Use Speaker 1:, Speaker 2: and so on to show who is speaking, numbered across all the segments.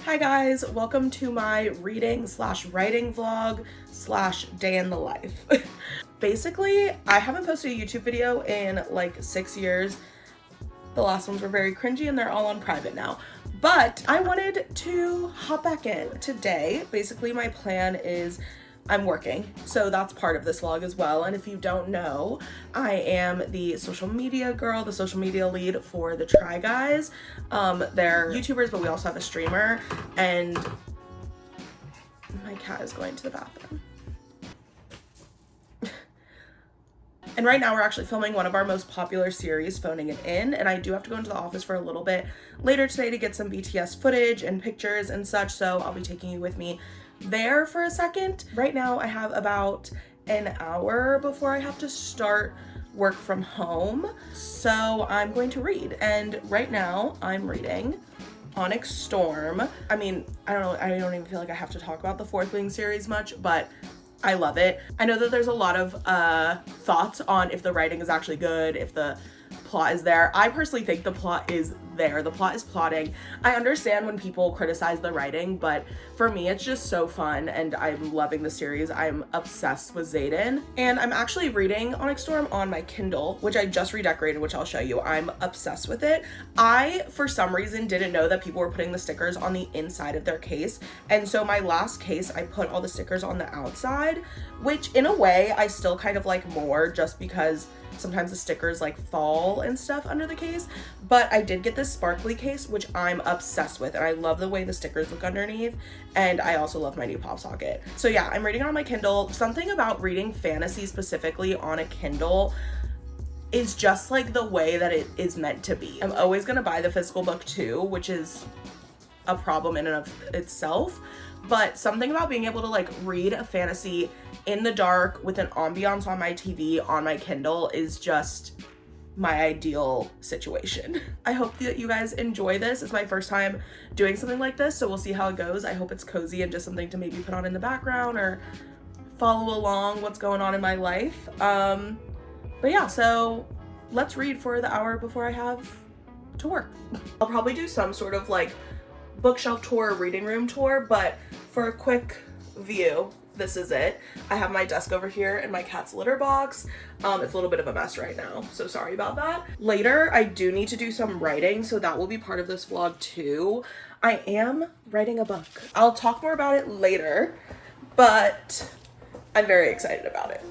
Speaker 1: Hi guys, welcome to my reading / writing vlog / day in the life. Basically, I haven't posted a YouTube video in like 6 years. The last ones were very cringy and they're all on private now. But I wanted to hop back in today. Basically, my plan is I'm working, so that's part of this vlog as well. And if you don't know, I am the social media girl, the social media lead for the Try Guys. They're YouTubers, but we also have a streamer, and my cat is going to the bathroom. And right now we're actually filming one of our most popular series, Phoning It In, and I do have to go into the office for a little bit later today to get some BTS footage and pictures and such, so I'll be taking you with me there for a second. Right now I have about an hour before I have to start work from home, so I'm going to read. And right now I'm reading Onyx Storm. I mean, I don't even feel like I have to talk about the Fourth Wing series much, but I love it. I know that there's a lot of thoughts on if the writing is actually good, if the plot is there. I personally think the plot is there. The plot is plotting. I understand when people criticize the writing, but for me it's just so fun and I'm loving the series. I'm obsessed with Xaden, and I'm actually reading Onyx Storm on my Kindle, which I just redecorated, which I'll show you. I'm obsessed with it. I, for some reason, didn't know that people were putting the stickers on the inside of their case, and so my last case I put all the stickers on the outside, which in a way I still kind of like more, just because sometimes the stickers like fall and stuff under the case. But I did get this sparkly case, which I'm obsessed with, and I love the way the stickers look underneath, and I also love my new pop socket. So yeah, I'm reading it on my Kindle. Something about reading fantasy specifically on a Kindle is just like the way that it is meant to be. I'm always gonna buy the physical book too, which is a problem in and of itself, but something about being able to like read a fantasy in the dark with an ambiance on my TV on my Kindle is just my ideal situation. I hope that you guys enjoy this. It's my first time doing something like this, so we'll see how it goes. I hope it's cozy and just something to maybe put on in the background or follow along what's going on in my life. But yeah, so let's read for the hour before I have to work. I'll probably do some sort of like bookshelf tour, reading room tour, but for a quick view, this is it. I have my desk over here and my cat's litter box. It's a little bit of a mess right now, so sorry about that. Later, I do need to do some writing, so that will be part of this vlog too. I am writing a book. I'll talk more about it later, but I'm very excited about it.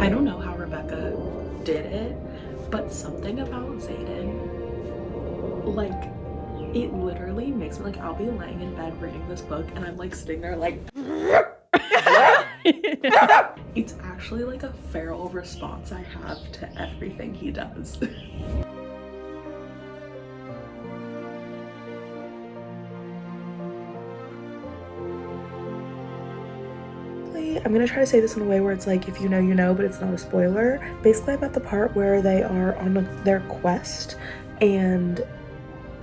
Speaker 1: I don't know how Rebecca did it, but something about Xaden, like, it literally makes me, like, I'll be laying in bed reading this book and I'm like sitting there like it's actually like a feral response I have to everything he does. I'm gonna try to say this in a way where it's like, if you know, you know, but it's not a spoiler. Basically, I'm at the part where they are on their quest and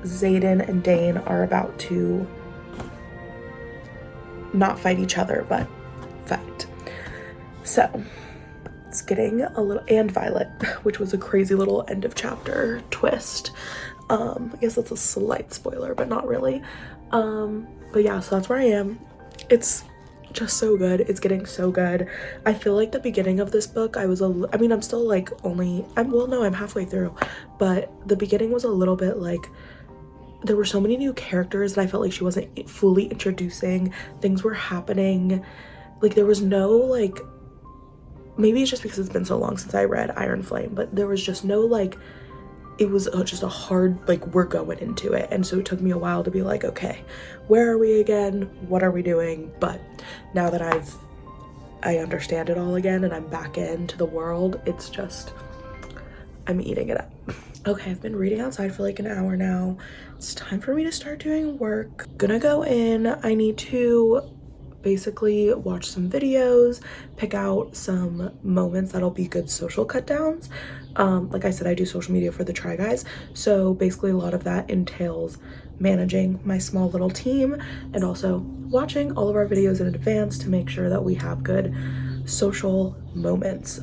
Speaker 1: Xaden and Dane are about to not fight each other, but fight. So it's getting a little, and Violet, which was a crazy little end of chapter twist. I guess that's a slight spoiler, but not really. But yeah, so that's where I am. It's just so good. It's getting so good. I feel like the beginning of this book, I mean, I'm still like I'm halfway through, but the beginning was a little bit like, there were so many new characters that I felt like she wasn't fully introducing. Things were happening. Like, there was no, like, maybe it's just because it's been so long since I read Iron Flame, but there was just no, like, it was just a hard, like, we're going into it. And so it took me a while to be like, okay, where are we again? What are we doing? But now that I understand it all again and I'm back into the world, it's just, I'm eating it up. Okay, I've been reading outside for like an hour now. It's time for me to start doing work. Gonna go in. I need to basically watch some videos, pick out some moments that'll be good social cut downs. Like I said, I do social media for the Try Guys, so basically a lot of that entails managing my small little team and also watching all of our videos in advance to make sure that we have good social moments,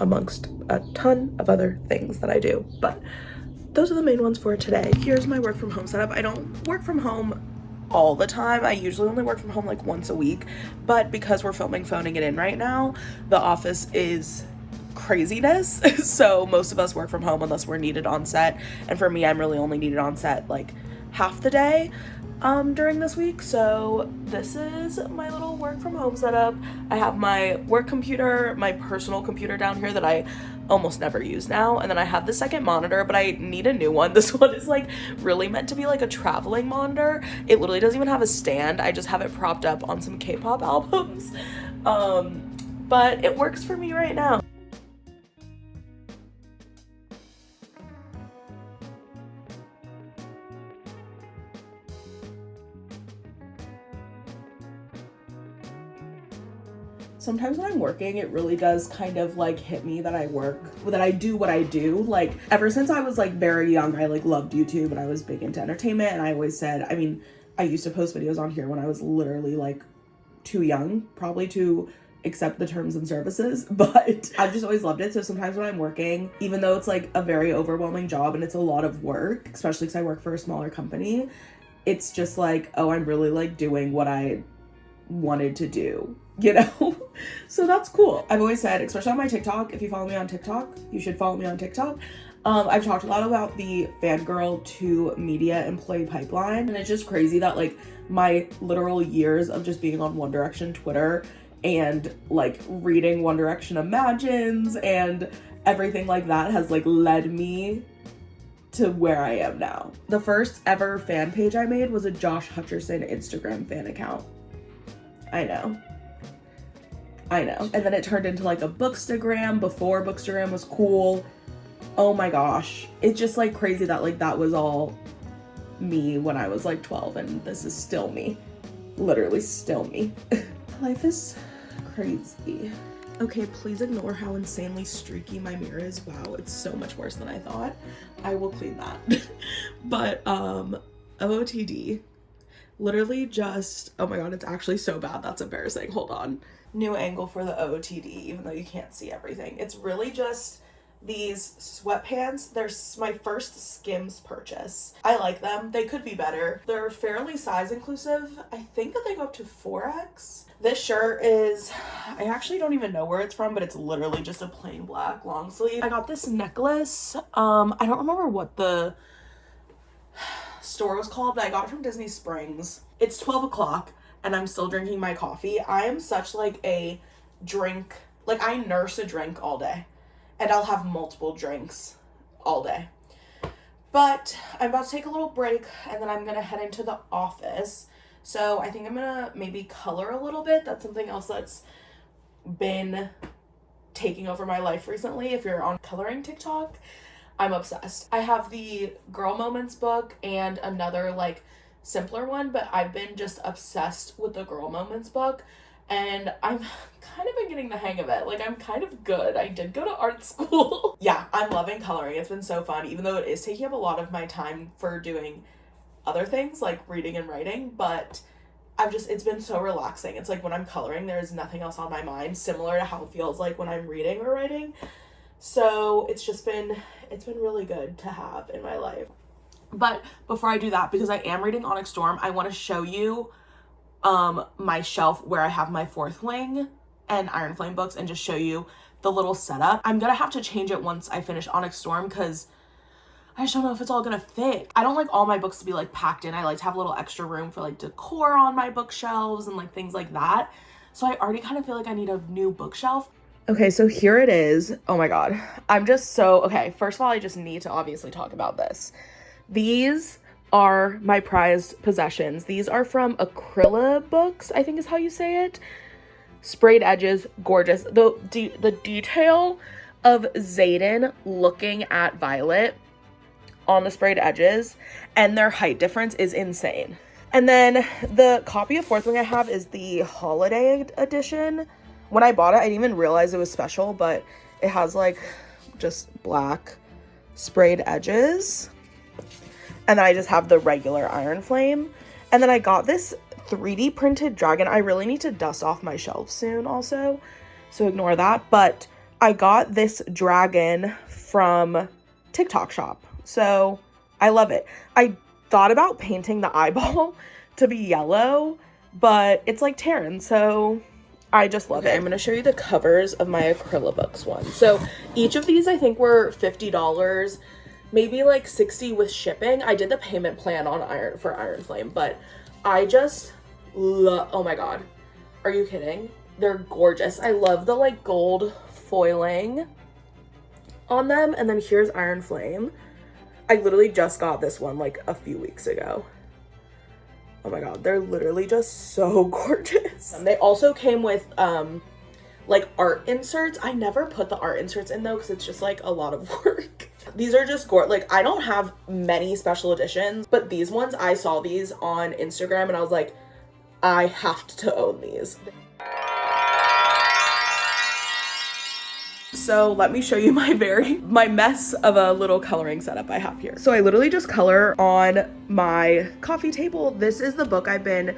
Speaker 1: amongst a ton of other things that I do. But those are the main ones for today. Here's my work from home setup. I don't work from home all the time. I usually only work from home like once a week, but because we're phoning it in right now, the office is craziness. So most of us work from home unless we're needed on set, and for me, I'm really only needed on set like half the day during this week. So this is my little work from home setup. I have my work computer, my personal computer down here that I almost never use now, and then I have the second monitor, but I need a new one. This one is like really meant to be like a traveling monitor. It literally doesn't even have a stand. I just have it propped up on some K-pop albums, but it works for me right now. Sometimes when I'm working, it really does kind of like hit me that I do what I do. Like ever since I was like very young, I like loved YouTube and I was big into entertainment, and I always said, I mean, I used to post videos on here when I was literally like too young, probably to accept the terms and services, but I've just always loved it. So sometimes when I'm working, even though it's like a very overwhelming job and it's a lot of work, especially because I work for a smaller company, it's just like, oh, I'm really like doing what I wanted to do, you know? So that's cool. I've always said, especially on my TikTok, if you follow me on TikTok, you should follow me on TikTok. I've talked a lot about the fangirl to media employee pipeline, and it's just crazy that like my literal years of just being on One Direction Twitter and like reading One Direction Imagines and everything like that has like led me to where I am now. The first ever fan page I made was a Josh Hutcherson Instagram fan account. I know. And then it turned into like a Bookstagram before Bookstagram was cool. Oh my gosh. It's just like crazy that like that was all me when I was like 12, and this is still me. Literally still me. Life is crazy. Okay, please ignore how insanely streaky my mirror is. Wow, it's so much worse than I thought. I will clean that. But OOTD. Literally just, oh my god, it's actually so bad. That's embarrassing. Hold on. New angle for the OOTD, even though you can't see everything. It's really just these sweatpants. They're my first Skims purchase. I like them. They could be better. They're fairly size inclusive. I think that they go up to 4X. This shirt is, I actually don't even know where it's from, but it's literally just a plain black long sleeve. I got this necklace. I don't remember what the store was called, but I got it from Disney Springs. It's 12 o'clock and I'm still drinking my coffee. I am such like a drink, like I nurse a drink all day, and I'll have multiple drinks all day. But I'm about to take a little break and then I'm gonna head into the office. So I think I'm gonna maybe color a little bit. That's something else that's been taking over my life recently. If you're on coloring TikTok, I'm obsessed. I have the Girl Moments book and another like simpler one, but I've been just obsessed with the Girl Moments book, and I'm kind of been getting the hang of it. Like I'm kind of good. I did go to art school. Yeah, I'm loving coloring. It's been so fun, even though it is taking up a lot of my time for doing other things like reading and writing, but it's been so relaxing. It's like when I'm coloring, there's nothing else on my mind, similar to how it feels like when I'm reading or writing. So it's been really good to have in my life. But before I do that, because I am reading Onyx Storm, I want to show you my shelf where I have my Fourth Wing and Iron Flame books, and just show you the little setup. I'm gonna have to change it once I finish Onyx Storm because I just don't know if it's all gonna fit. I don't like all my books to be like packed in. I like to have a little extra room for like decor on my bookshelves and like things like that. So I already kind of feel like I need a new bookshelf. Okay, so here it is. Oh my god. Okay, first of all, I just need to obviously talk about this. These are my prized possessions. These are from Acryla Books, I think is how you say it. Sprayed edges, gorgeous. The detail of Xaden looking at Violet on the sprayed edges and their height difference is insane. And then the copy of Fourth Wing I have is the holiday edition. When I bought it, I didn't even realize it was special, but it has like just black sprayed edges. And then I just have the regular iron flame. And then I got this 3D printed dragon. I really need to dust off my shelf soon also, so ignore that. But I got this dragon from TikTok shop, so I love it. I thought about painting the eyeball to be yellow, but it's like Terran, so I just love it. I'm going to show you the covers of my Acrylabooks one. So each of these I think were $50, maybe like $60 with shipping. I did the payment plan on Iron Flame, but I just love, oh my god, are you kidding? They're gorgeous. I love the like gold foiling on them. And then here's Iron Flame. I literally just got this one like a few weeks ago. Oh my god, they're literally just so gorgeous. They also came with like art inserts. I never put the art inserts in though because it's just like a lot of work. These are just gorgeous. Like, I don't have many special editions, but these ones, I saw these on Instagram and I was like, I have to own these. So let me show you my mess of a little coloring setup I have here. So I literally just color on my coffee table. This is the book I've been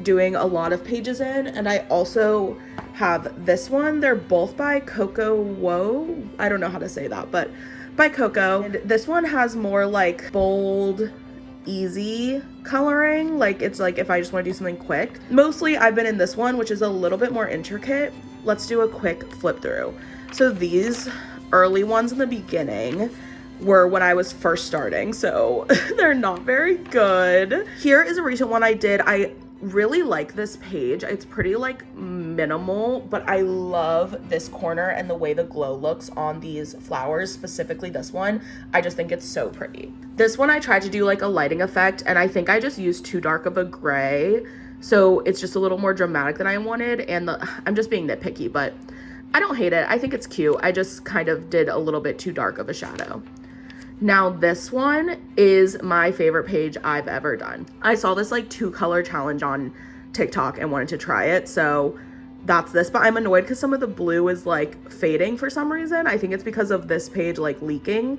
Speaker 1: doing a lot of pages in, and I also have this one. They're both by Coco Woe. I don't know how to say that, but by Coco. And this one has more like bold, easy coloring. Like, it's like if I just want to do something quick. Mostly I've been in this one, which is a little bit more intricate. Let's do a quick flip through. So these early ones in the beginning were when I was first starting, so they're not very good. Here is a recent one I did. I really like this page. It's pretty like minimal, but I love this corner and the way the glow looks on these flowers, specifically this one. I just think it's so pretty. This one I tried to do like a lighting effect, and I think I just used too dark of a gray, so it's just a little more dramatic than I wanted. And I'm just being nitpicky, but I don't hate it. I think it's cute. I just kind of did a little bit too dark of a shadow. Now this one is my favorite page I've ever done. I saw this like 2-color challenge on TikTok and wanted to try it, so that's this. But I'm annoyed because some of the blue is like fading for some reason. I think it's because of this page like leaking,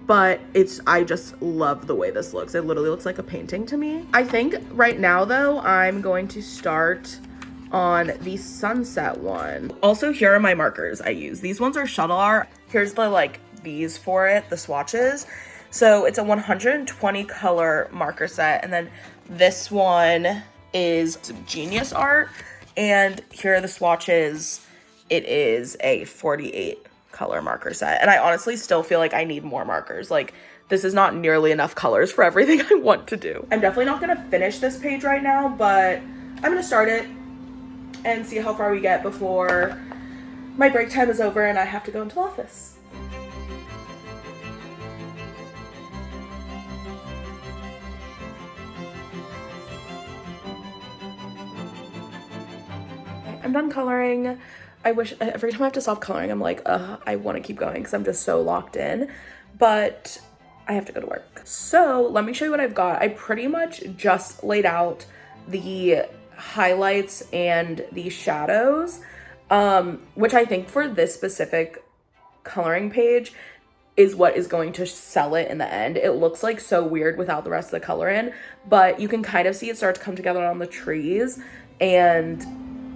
Speaker 1: but I just love the way this looks. It literally looks like a painting to me. I think right now though, I'm going to start on the sunset one. Also, here are my markers I use. These ones are shuttle art. Here's the like these for it, the swatches. So it's a 120 color marker set, and then this one is Genius art, and here are the swatches. It is a 48 color marker set, and I honestly still feel like I need more markers. Like, this is not nearly enough colors for everything I want to do. I'm definitely not gonna finish this page right now, but I'm gonna start it and see how far we get before my break time is over and I have to go into the office. I'm done coloring. I wish every time I have to stop coloring, I'm like, I want to keep going because I'm just so locked in, but I have to go to work. So let me show you what I've got. I pretty much just laid out the highlights and the shadows, which I think for this specific coloring page is what is going to sell it in the end. It looks like so weird without the rest of the color in, but you can kind of see it start to come together on the trees, and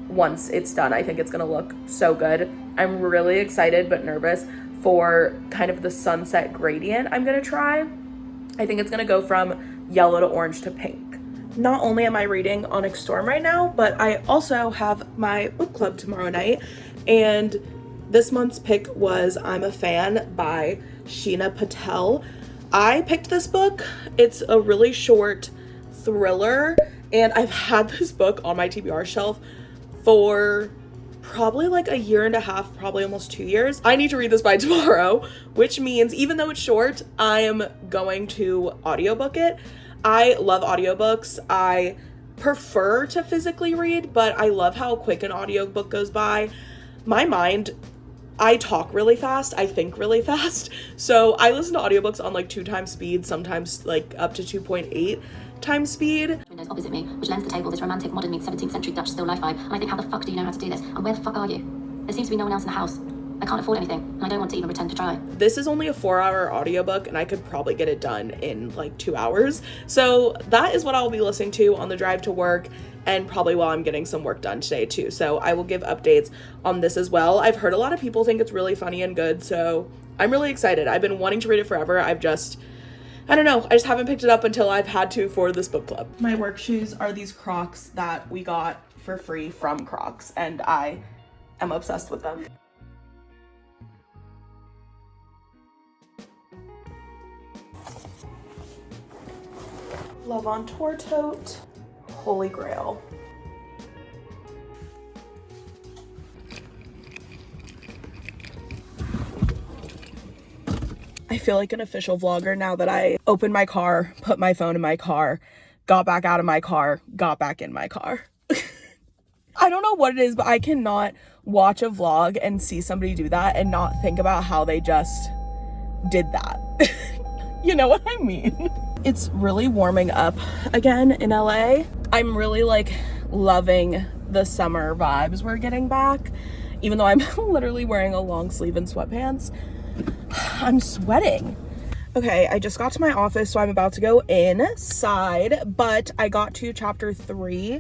Speaker 1: once it's done, I think it's gonna look so good. I'm really excited but nervous for kind of the sunset gradient I'm gonna try. I think it's gonna go from yellow to orange to pink. Not only am I reading Onyx Storm right now, but I also have my book club tomorrow night, and this month's pick was I'm a Fan by Sheena Patel. I picked this book. It's a really short thriller, and I've had this book on my TBR shelf for probably like a year and a half, probably almost 2 years. I need to read this by tomorrow, which means even though it's short, I am going to audiobook it. I love audiobooks. I prefer to physically read, but I love how quick an audiobook goes by. My mind, I talk really fast, I think really fast, so I listen to audiobooks on like 2 times speed, sometimes like up to 2.8, times speed.
Speaker 2: Windows opposite me, which lends the table this romantic modern meets 17th century Dutch still life vibe, and I think, how the fuck do you know how to do this? And where the fuck are you? There seems to be no one else in the house. I can't afford anything, and I don't want to even pretend to try.
Speaker 1: This is only a 4-hour audiobook, and I could probably get it done in like 2 hours. So that is what I'll be listening to on the drive to work, and probably while I'm getting some work done today too. So I will give updates on this as well. I've heard a lot of people think it's really funny and good, so I'm really excited. I've been wanting to read it forever. I don't know, I just haven't picked it up until I've had to for this book club. My work shoes are these Crocs that we got for free from Crocs, and I am obsessed with them. Love on Tour Tote, Holy Grail. I feel like an official vlogger now that I opened my car, put my phone in my car, got back out of my car, got back in my car. I don't know what it is, but I cannot watch a vlog and see somebody do that and not think about how they just did that. You know what I mean? It's really warming up again in LA. I'm really like loving the summer vibes we're getting back, even though I'm literally wearing a long sleeve and sweatpants. I'm sweating. Okay, I just got to my office, so I'm about to go inside, but I got to chapter 3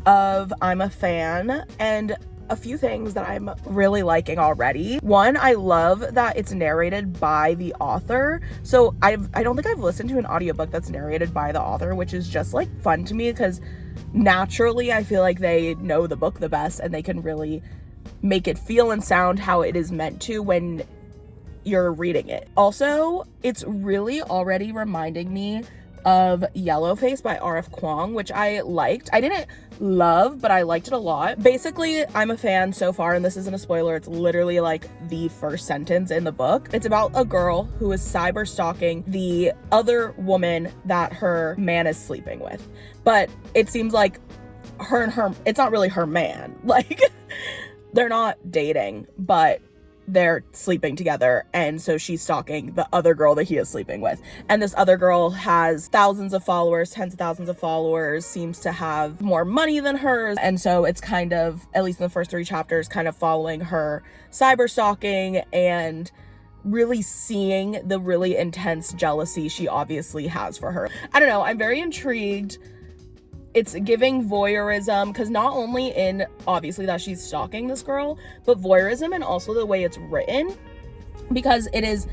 Speaker 1: of I'm a Fan, and a few things that I'm really liking already. One, I love that it's narrated by the author. So I don't think I've listened to an audiobook that's narrated by the author, which is just like fun to me because naturally I feel like they know the book the best and they can really make it feel and sound how it is meant to when you're reading it. Also, it's really already reminding me of Yellowface by R.F. Kuang, which I liked. I didn't love, but I liked it a lot. Basically, I'm a fan so far, and this isn't a spoiler, it's literally like the first sentence in the book. It's about a girl who is cyber stalking the other woman that her man is sleeping with. But it seems like it's not really her man. Like, they're not dating, but they're sleeping together, and so she's stalking the other girl that he is sleeping with. And this other girl has thousands of followers, tens of thousands of followers, seems to have more money than hers, and so it's kind of, at least in the first 3 chapters, kind of following her cyber stalking and really seeing the really intense jealousy she obviously has for her. I don't know, I'm very intrigued. It's giving voyeurism, because not only in obviously that she's stalking this girl, but voyeurism, and also the way it's written, because it is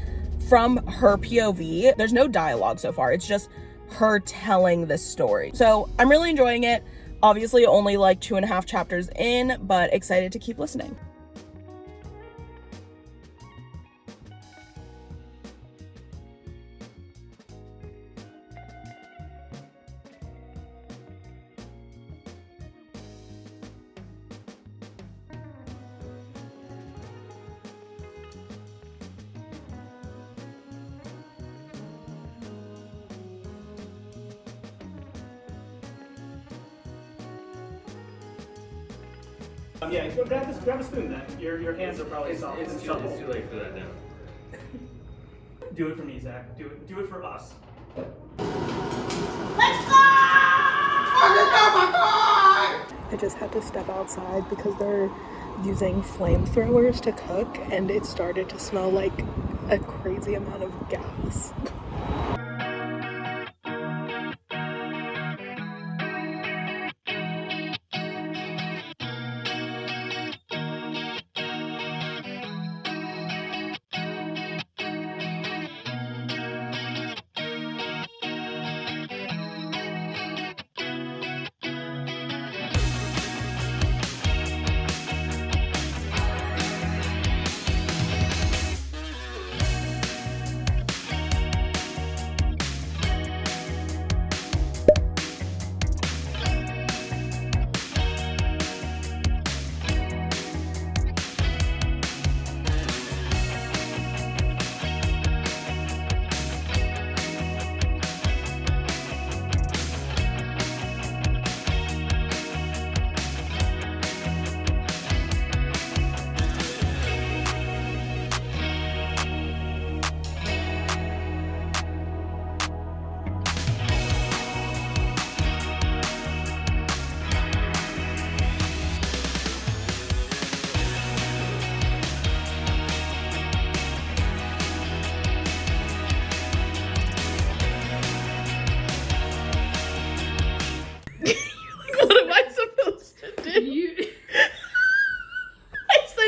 Speaker 1: from her POV. There's no dialogue so far. It's just her telling this story. So I'm really enjoying it. Obviously only like 2.5 chapters in, but excited to keep listening.
Speaker 3: Yeah, go grab a spoon then. Your hands are probably soft.
Speaker 4: It's too late for that now.
Speaker 3: Do it for me, Zach. Do it for us.
Speaker 1: Let's go! I just had to step outside because they're using flamethrowers to cook, and it started to smell like a crazy amount of gas.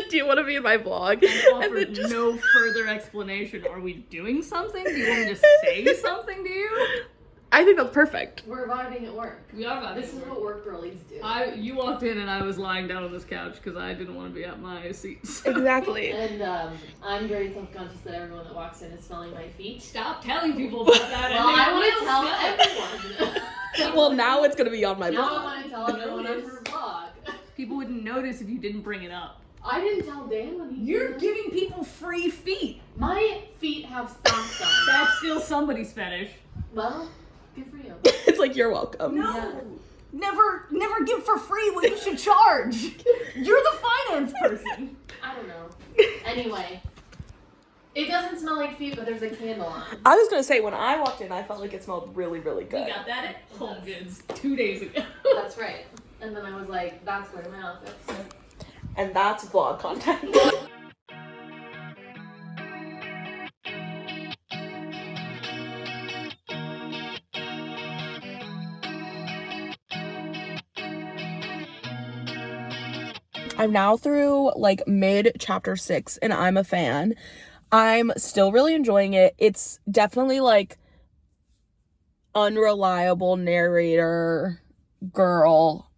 Speaker 1: Do you want to be in my vlog?
Speaker 4: And offered no further explanation. Are we doing something? Do you want me to say something to you?
Speaker 1: I think that's perfect.
Speaker 5: We're vibing at work.
Speaker 4: We are vibing.
Speaker 5: This is what work girlies do.
Speaker 4: You walked in and I was lying down on this couch because I didn't want to be at my seat. So.
Speaker 1: Exactly.
Speaker 5: And I'm very self-conscious that everyone that walks in is smelling my feet.
Speaker 4: Stop telling people about that.
Speaker 5: Well, I want to tell everyone.
Speaker 1: Well, now it's going to be on my
Speaker 5: Now
Speaker 1: vlog.
Speaker 5: I want to tell everyone on her vlog.
Speaker 4: People wouldn't notice if you didn't bring it up.
Speaker 5: I didn't tell Dan when he
Speaker 4: You're
Speaker 5: did.
Speaker 4: giving people free feet.
Speaker 5: My feet have socks on.
Speaker 4: That's still somebody's fetish.
Speaker 5: Well, good for you.
Speaker 1: It's like, you're welcome.
Speaker 4: No.
Speaker 5: Yeah.
Speaker 4: Never give for free when you should charge. You're the finance person.
Speaker 5: I don't know. Anyway, it doesn't smell like feet, but there's a candle on.
Speaker 1: I was going to say, when I walked in, I felt like it smelled really, really
Speaker 4: We
Speaker 1: good.
Speaker 4: got that at Home Goods 2 days ago.
Speaker 5: That's right. And then I was like, that's where my outfit's.
Speaker 1: And that's vlog content. I'm now through like mid chapter 6 and I'm a fan. I'm still really enjoying it. It's definitely like unreliable narrator girl,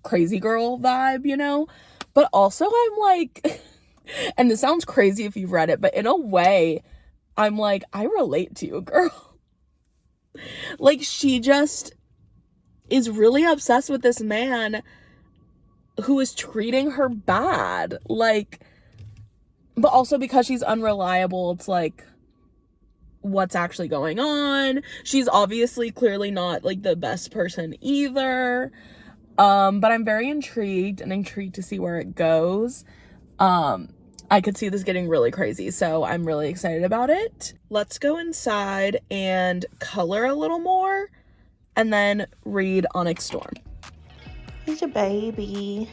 Speaker 1: crazy girl vibe, you know? But also I'm like, and this sounds crazy if you've read it, but in a way, I'm like, I relate to you, girl. Like, she just is really obsessed with this man who is treating her bad. Like, but also because she's unreliable, it's like, what's actually going on? She's obviously clearly not like the best person either. But I'm very intrigued to see where it goes. I could see this getting really crazy, so I'm really excited about it. Let's go inside and color a little more and then read Onyx Storm. Here's your baby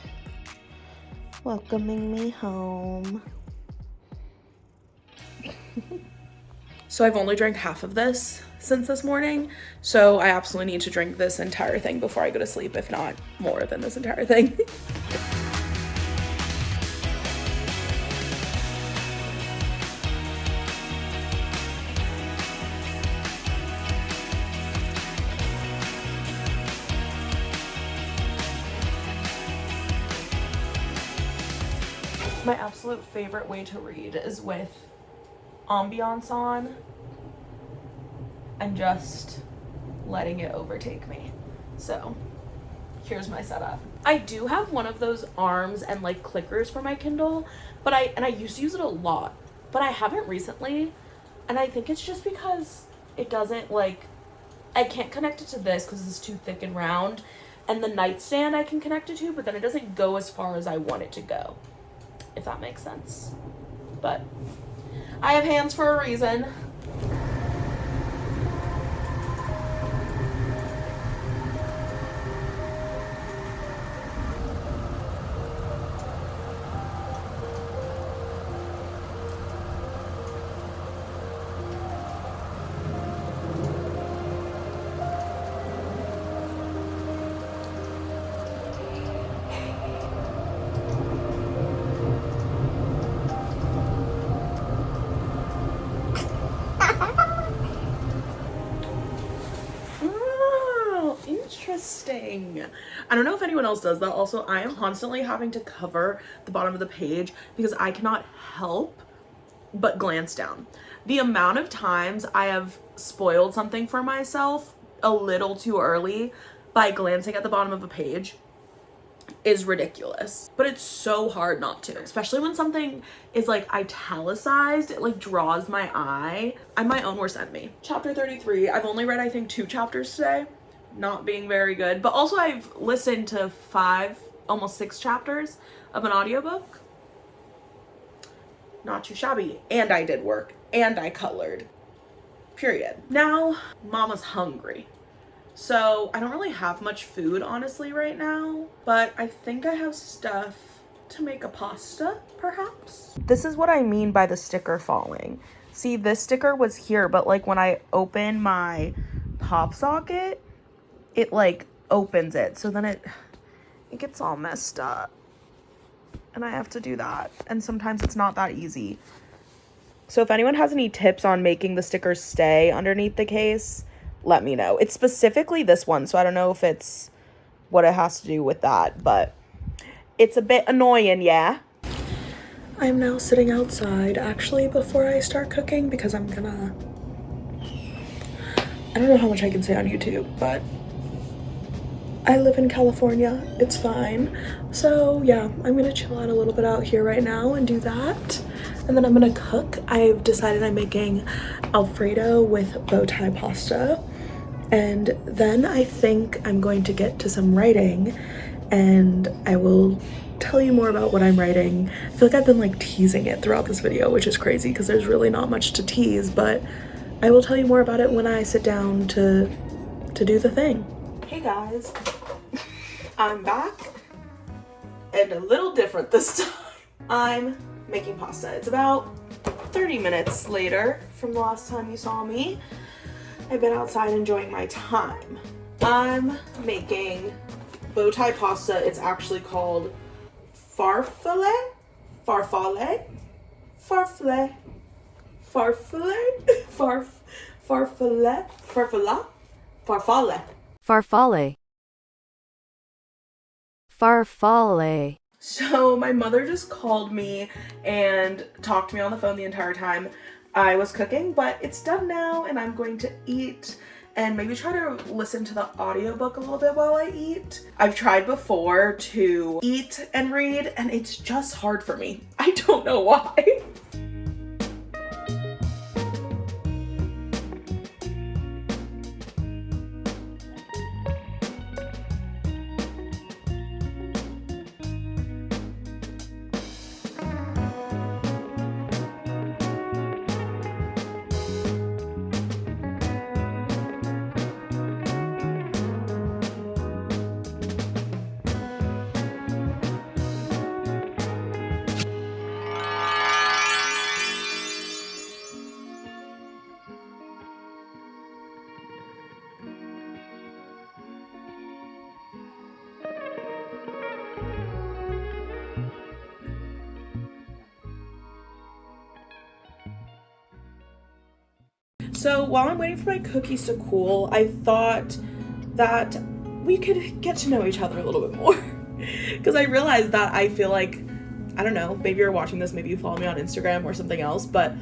Speaker 1: welcoming me home. So I've only drank half of this since this morning, so I absolutely need to drink this entire thing before I go to sleep, if not more than this entire thing. My absolute favorite way to read is with ambiance on and just letting it overtake me. So here's my setup. I do have one of those arms and like clickers for my Kindle, but I used to use it a lot, but I haven't recently, and I think it's just because it doesn't like, I can't connect it to this because it's too thick and round, and the nightstand I can connect it to, but then it doesn't go as far as I want it to go, if that makes sense. But I have hands for a reason. Interesting. I don't know if anyone else does that. Also, I am constantly having to cover the bottom of the page because I cannot help but glance down. The amount of times I have spoiled something for myself a little too early by glancing at the bottom of a page is ridiculous. But it's so hard not to, especially when something is like italicized. It like draws my eye. I'm my own worst enemy. Chapter 33. I've only read I think 2 chapters today. Not being very good, but also I've listened to 5, almost 6 chapters of an audiobook. Not too shabby. And I did work and I colored. Period. Now mama's hungry, so I don't really have much food honestly right now, but I think I have stuff to make a pasta perhaps. This is what I mean by the sticker falling. See, this sticker was here, but like when I open my pop socket, it like opens it, so then it gets all messed up. and I have to do that. And sometimes it's not that easy. So if anyone has any tips on making the stickers stay underneath the case, let me know. It's specifically this one, so I don't know if it's what it has to do with that, but it's a bit annoying, yeah? I'm now sitting outside, actually, before I start cooking, because I don't know how much I can say on YouTube, but I live in California. It's fine. So yeah, I'm gonna chill out a little bit out here right now and do that. And then I'm gonna cook. I've decided I'm making Alfredo with bow tie pasta. And then I think I'm going to get to some writing, and I will tell you more about what I'm writing. I feel like I've been like teasing it throughout this video, which is crazy because there's really not much to tease, but I will tell you more about it when I sit down to do the thing. Hey guys, I'm back, and a little different this time. I'm making pasta. It's about 30 minutes later from the last time you saw me. I've been outside enjoying my time. I'm making bow tie pasta. It's actually called farfalle, farfalle, farfalle, farfalle, farfalle, farfalle, farfalle.
Speaker 6: Farfalle. Farfalle.
Speaker 1: So my mother just called me and talked to me on the phone the entire time I was cooking, but it's done now and I'm going to eat and maybe try to listen to the audiobook a little bit while I eat. I've tried before to eat and read and it's just hard for me. I don't know why. So while I'm waiting for my cookies to cool, I thought that we could get to know each other a little bit more. Because I realized that I feel like, I don't know, maybe you're watching this, maybe you follow me on Instagram or something else, but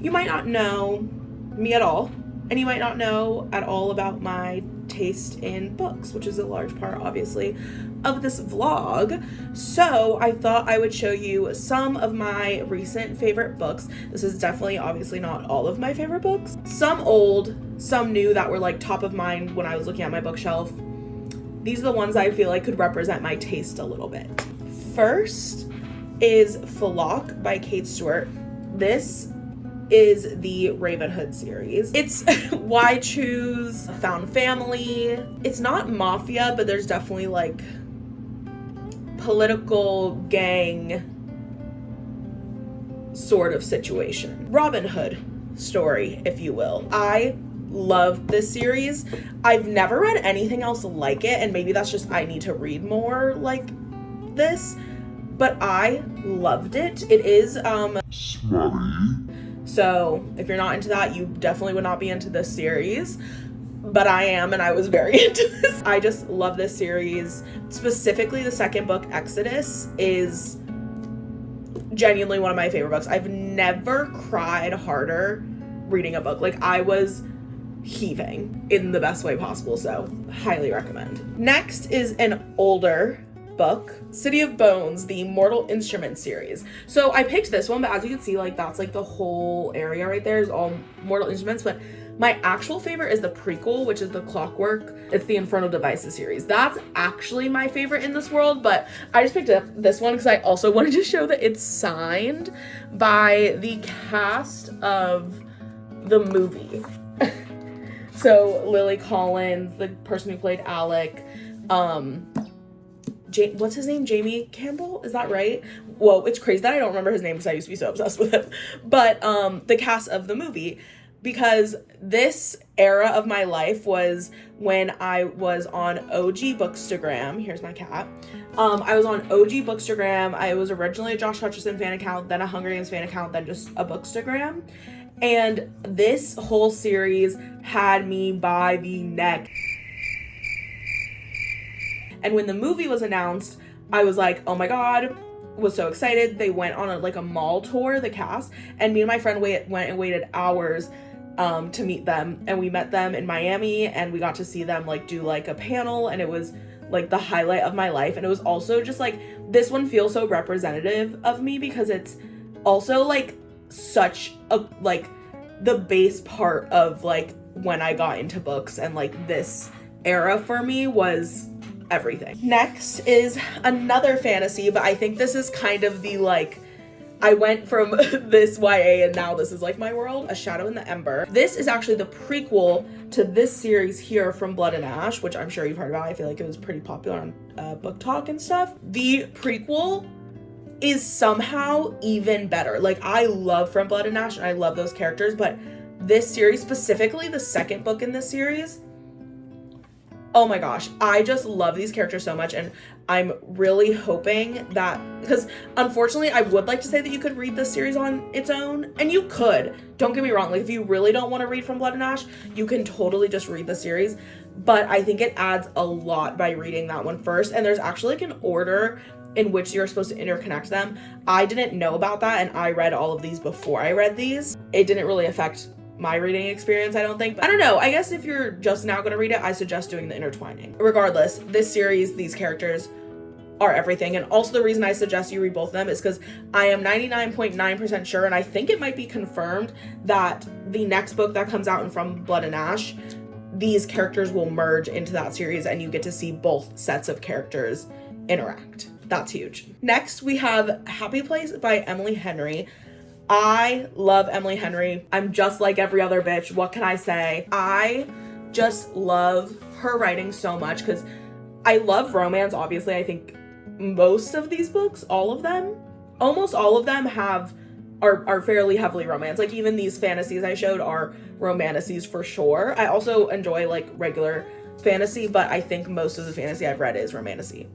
Speaker 1: you might not know me at all. And you might not know at all about my taste in books, which is a large part, obviously, of this vlog. So I thought I would show you some of my recent favorite books. This is definitely, obviously, not all of my favorite books. Some old, some new that were like top of mind when I was looking at my bookshelf. These are the ones I feel like could represent my taste a little bit. First is Flock by Kate Stewart. This is the Ravenhood series. It's Why Choose, Found Family. It's not mafia, but there's definitely like political gang sort of situation. Robin Hood story, if you will. I love this series. I've never read anything else like it, and maybe that's just I need to read more like this, but I loved it. It is smutty. So if you're not into that, you definitely would not be into this series, but I am, and I was very into this. I just love this series. Specifically, the second book, Exodus, is genuinely one of my favorite books. I've never cried harder reading a book. Like, I was heaving in the best way possible, so highly recommend. Next is an older book, City of Bones, the Mortal Instruments series. So I picked this one, but as you can see, like, that's like the whole area right there is all Mortal Instruments, but my actual favorite is the prequel, which is the Clockwork. It's the Infernal Devices series. That's actually my favorite in this world, but I just picked up this one because I also wanted to show that it's signed by the cast of the movie. So Lily Collins, the person who played Alec, what's his name? Jamie Campbell? Is that right? Whoa, it's crazy that I don't remember his name because I used to be so obsessed with him. But the cast of the movie. because this era of my life was when I was on OG Bookstagram. Here's my cat. I was on OG Bookstagram. I was originally a Josh Hutcherson fan account, then a Hunger Games fan account, then just a Bookstagram. And this whole series had me by the neck. And when the movie was announced, I was like, oh my God, was so excited. They went on a mall tour, the cast, and me and my friend went and waited hours to meet them. And we met them in Miami, and we got to see them do a panel, and it was the highlight of my life. And it was also just this one feels so representative of me because it's also such a the base part of when I got into books, and this era for me was everything. Next is another fantasy, but I think this is kind of the I went from this YA and now this is my world. A Shadow in the Ember. This is actually the prequel to this series here from Blood and Ash, which I'm sure you've heard about. I feel like it was pretty popular on Book Talk and stuff. The prequel is somehow even better. I love From Blood and Ash and I love those characters, but this series, specifically the second book in this series, oh my gosh, I just love these characters so much, and I'm really hoping that, because unfortunately I would like to say that you could read this series on its own, and you could, don't get me wrong, if you really don't want to read From Blood and Ash, you can totally just read the series, but I think it adds a lot by reading that one first, and there's actually an order in which you're supposed to interconnect them. I didn't know about that, and I read all of these before I read these. It didn't really affect my reading experience, I don't think. But I don't know, I guess if you're just now gonna read it, I suggest doing the intertwining. Regardless, this series, these characters are everything, and also the reason I suggest you read both of them is because I am 99.9% sure, and I think it might be confirmed, that the next book that comes out in From Blood and Ash, these characters will merge into that series and you get to see both sets of characters interact. That's huge. Next, we have Happy Place by Emily Henry. I love Emily Henry. I'm just like every other bitch. What can I say? I just love her writing so much because I love romance. Obviously, I think most of these books, all of them, almost all of them are fairly heavily romance. Even these fantasies I showed are romantasies for sure. I also enjoy regular fantasy, but I think most of the fantasy I've read is romantasy.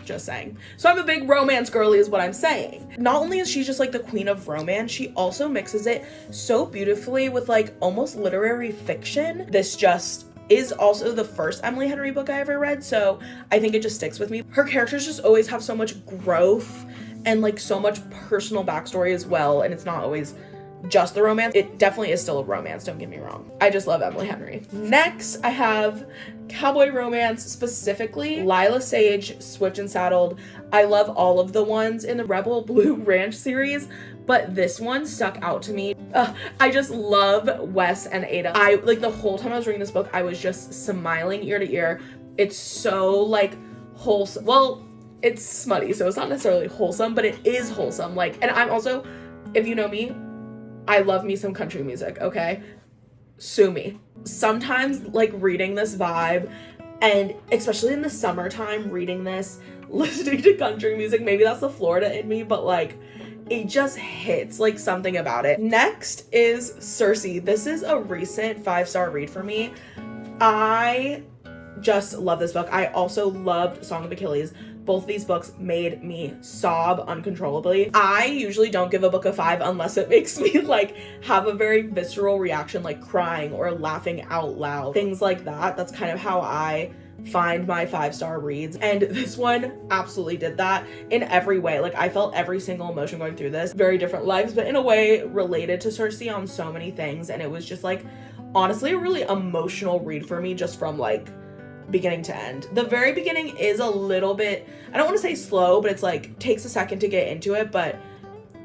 Speaker 1: Just saying. So I'm a big romance girly is what I'm saying. Not only is she just the queen of romance, she also mixes it so beautifully with almost literary fiction. This just is also the first Emily Henry book I ever read, so I think it just sticks with me. Her characters just always have so much growth and so much personal backstory as well, and it's not always just the romance. It definitely is still a romance, don't get me wrong. I just love Emily Henry. Next, I have cowboy romance, specifically Lila Sage, Swift and Saddled. I love all of the ones in the Rebel Blue Ranch series, but this one stuck out to me. I just love Wes and Ada. I the whole time I was reading this book, I was just smiling ear to ear. It's so wholesome. Well, it's smutty, so it's not necessarily wholesome, but it is wholesome. And I'm also, if you know me, I love me some country music, okay? Sue me. Sometimes, reading this vibe, and especially in the summertime, reading this, listening to country music, maybe that's the Florida in me, but, it just hits, something about it. Next is Circe. This is a recent 5-star read for me. I just love this book. I also loved Song of Achilles. Both of these books made me sob uncontrollably. I usually don't give a book a 5 unless it makes me have a very visceral reaction, crying or laughing out loud, things like that. That's kind of how I find my 5-star reads, and this one absolutely did that in every way. I felt every single emotion going through this. Very different lives, but in a way related to Circe on so many things, and it was just honestly a really emotional read for me, just from beginning to end. The very beginning is a little bit, I don't want to say slow, but it's takes a second to get into it, but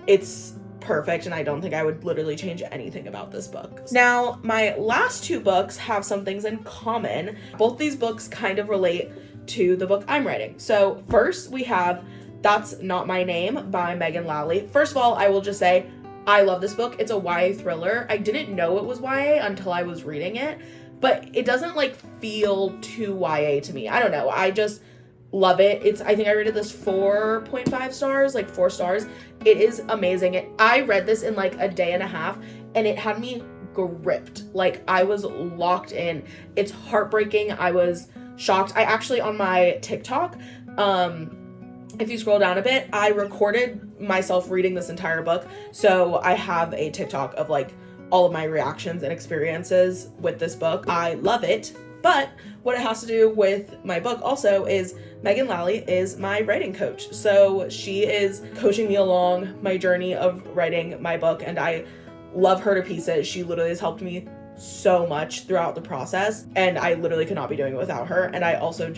Speaker 1: it's perfect, and I don't think I would literally change anything about this book. Now, my last two books have some things in common. Both these books kind of relate to the book I'm writing. So first we have That's Not My Name by Megan Lowley. First of all, I will just say I love this book. It's a YA thriller. I didn't know it was YA until I was reading it, but it doesn't feel too YA to me. I don't know. I just love it. I think I rated this 4.5 stars, 4 stars. It is amazing. I read this in a day and a half, and it had me gripped. Like, I was locked in. It's heartbreaking. I was shocked. I actually, on my TikTok, if you scroll down a bit, I recorded myself reading this entire book. So I have a TikTok of like all of my reactions and experiences with this book. I love it. But what it has to do with my book also is Megan Lally is my writing coach. So she is coaching me along my journey of writing my book, and I love her to pieces. She literally has helped me so much throughout the process, and I literally could not be doing it without her. And I also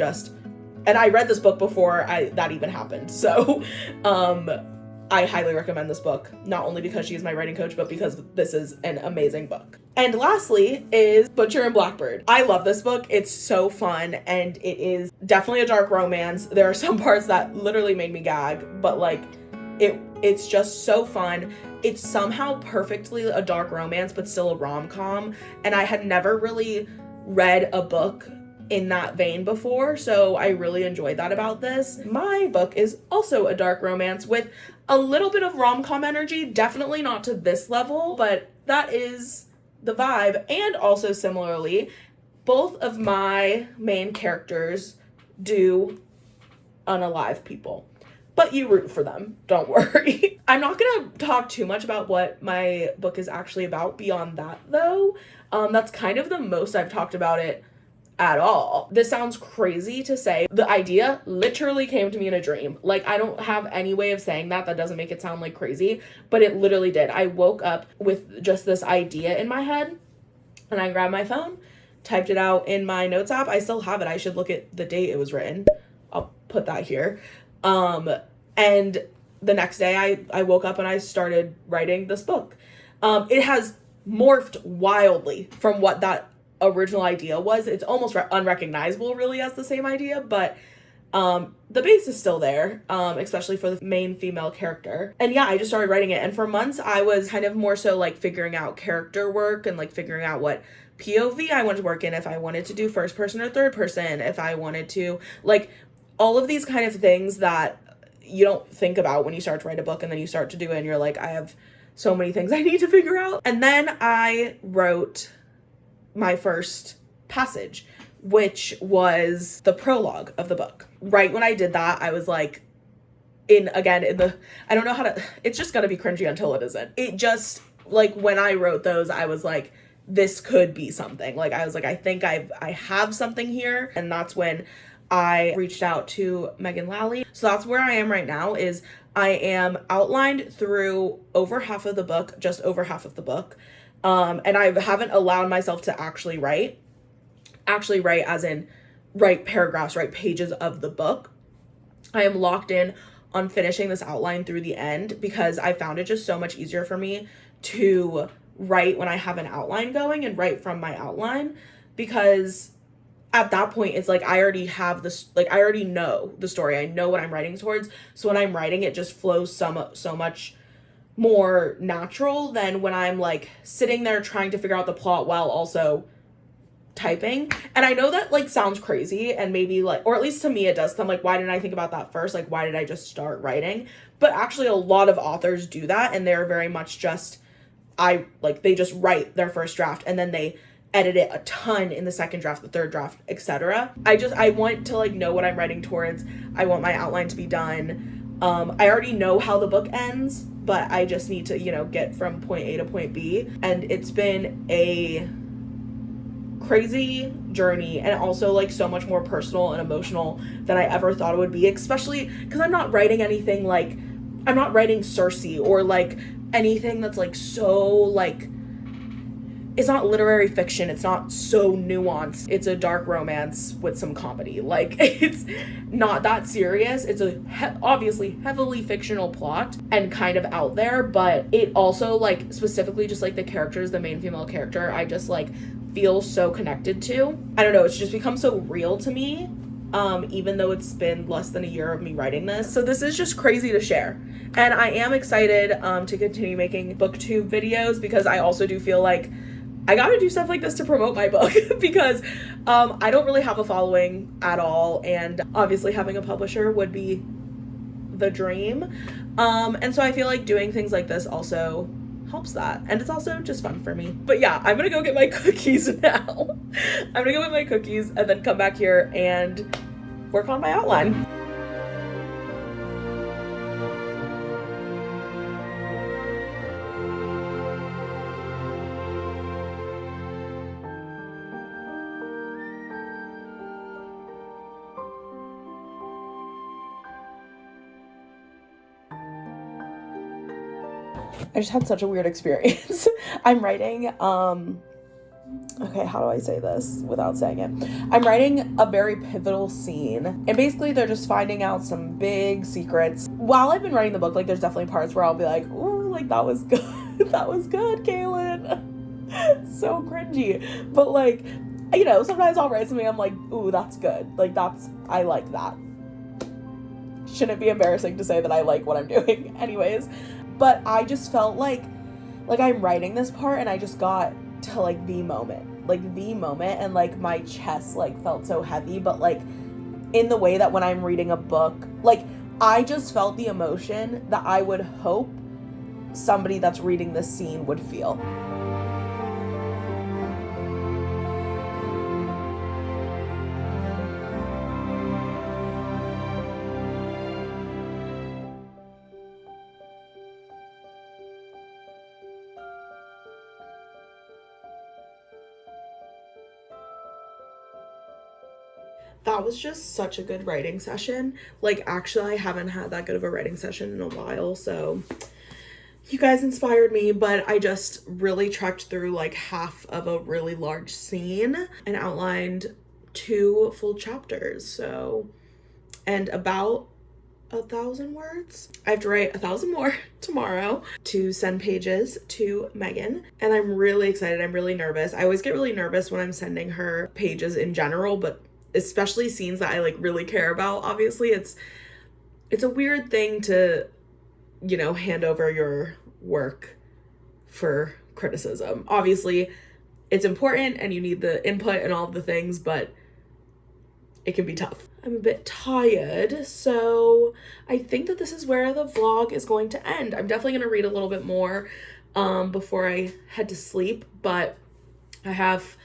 Speaker 1: and I read this book before that even happened. So I highly recommend this book, not only because she is my writing coach, but because this is an amazing book. And lastly is Butcher and Blackbird. I love this book. It's so fun, and it is definitely a dark romance. There are some parts that literally made me gag, but like it's just so fun. It's somehow perfectly a dark romance, but still a rom-com. And I had never really read a book in that vein before, so I really enjoyed that about this. My book is also a dark romance with a little bit of rom-com energy, definitely not to this level, but that is the vibe. And also similarly, both of my main characters do unalive people, but you root for them, don't worry. I'm not gonna talk too much about what my book is actually about beyond that though. That's kind of the most I've talked about it at all. This sounds crazy to say. The idea literally came to me in a dream. Like, I don't have any way of saying that doesn't make it sound like crazy, but it literally did. I woke up with just this idea in my head, and I grabbed my phone, typed it out in my notes app. I still have it. I should look at the date it was written. I'll put that here. And the next day I woke up and I started writing this book. It has morphed wildly from what that original idea was. It's almost unrecognizable really as the same idea, but the base is still there, especially for the main female character. And yeah, I just started writing it, and for months I was kind of more so like figuring out character work and like figuring out what POV I wanted to work in, if I wanted to do first person or third person, if I wanted to, like, all of these kind of things that you don't think about when you start to write a book, and then you start to do it and you're like, I have so many things I need to figure out. And then I wrote my first passage, which was the prologue of the book. Right when I did that, I was like, I don't know how to, it's just gonna be cringy until it isn't. It just, like, when I wrote those, I was like, this could be something. Like, I was like, I think I have something here. And that's when I reached out to Megan Lally. So that's where I am right now, is I am outlined through over half of the book, just over half of the book. And I haven't allowed myself to actually write as in write paragraphs, write pages of the book. I am locked in on finishing this outline through the end, because I found it just so much easier for me to write when I have an outline going and write from my outline, because at that point it's like I already have this, like, I already know the story. I know what I'm writing towards. So when I'm writing, it just flows so much more natural than when I'm like sitting there trying to figure out the plot while also typing. And I know that like sounds crazy, and maybe like, or at least to me it does. I'm like, why didn't I think about that first? Like, why did I just start writing? But actually a lot of authors do that, and they're very much just, they just write their first draft and then they edit it a ton in the second draft, the third draft, etc. I want to like know what I'm writing towards. I want my outline to be done. I already know how the book ends, but I just need to, get from point A to point B. And it's been a crazy journey, and also like so much more personal and emotional than I ever thought it would be, especially because I'm not writing anything like, I'm not writing Cersei or like anything that's like so like, it's not literary fiction. It's not so nuanced. It's a dark romance with some comedy. Like, it's not that serious. It's a obviously heavily fictional plot and kind of out there, but it also like specifically just like the characters, the main female character, I just like feel so connected to. I don't know. It's just become so real to me. Even though it's been less than a year of me writing this. So this is just crazy to share. And I am excited to continue making booktube videos, because I also do feel like I gotta do stuff like this to promote my book, because I don't really have a following at all, and obviously having a publisher would be the dream. And so I feel like doing things like this also helps that. And it's also just fun for me. But yeah, I'm gonna go get my cookies now. I'm gonna go get my cookies and then come back here and work on my outline. I just had such a weird experience. I'm writing, okay, how do I say this without saying it? I'm writing a very pivotal scene, and basically they're just finding out some big secrets. While I've been writing the book, like, there's definitely parts where I'll be like, ooh, like, that was good. That was good, Cailyn. So cringy. But, like, you know, sometimes I'll write something, I'm like, ooh, that's good. Like, I like that. Shouldn't be embarrassing to say that I like what I'm doing. Anyways. But I just felt like I'm writing this part and I just got to like the moment, and like my chest like felt so heavy, but like in the way that when I'm reading a book, like I just felt the emotion that I would hope somebody that's reading this scene would feel. That was just such a good writing session. Like, actually, I haven't had that good of a writing session in a while, so you guys inspired me, but I just really trekked through like half of a really large scene and outlined 2 full chapters, so, and about 1,000 words. I have to write 1,000 more tomorrow to send pages to Megan, and I'm really excited. I'm really nervous. I always get really nervous when I'm sending her pages in general, but especially scenes that I like really care about. Obviously, it's a weird thing to, you know, hand over your work for criticism. Obviously, it's important and you need the input and all of the things, but it can be tough. I'm a bit tired, so I think that this is where the vlog is going to end. I'm definitely going to read a little bit more before I head to sleep, but I have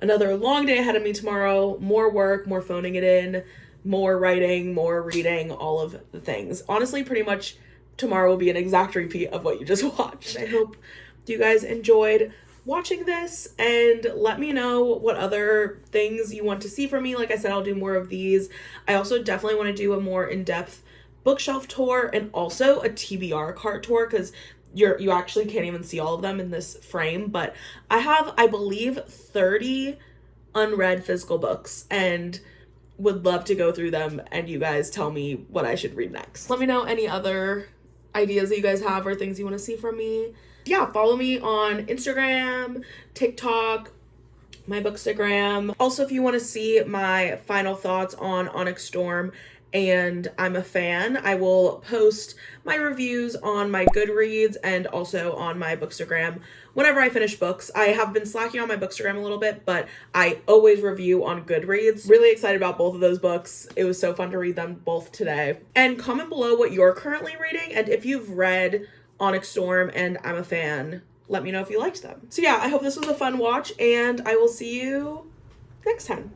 Speaker 1: another long day ahead of me tomorrow. More work, more phoning it in, more writing, more reading, all of the things. Honestly, pretty much tomorrow will be an exact repeat of what you just watched. I hope you guys enjoyed watching this, and let me know what other things you want to see from me. Like I said, I'll do more of these. I also definitely want to do a more in-depth bookshelf tour and also a TBR cart tour, because you actually can't even see all of them in this frame, but I have, I believe, 30 unread physical books and would love to go through them and you guys tell me what I should read next. Let me know any other ideas that you guys have or things you want to see from me. Yeah, follow me on Instagram, TikTok, my Bookstagram. Also, if you want to see my final thoughts on Onyx Storm and I'm a Fan, I will post my reviews on my Goodreads and also on my Bookstagram whenever I finish books. I have been slacking on my Bookstagram a little bit, but I always review on Goodreads. Really excited about both of those books. It was so fun to read them both today. And comment below what you're currently reading, and if you've read Onyx Storm and I'm a Fan, let me know if you liked them. So yeah, I hope this was a fun watch, and I will see you next time.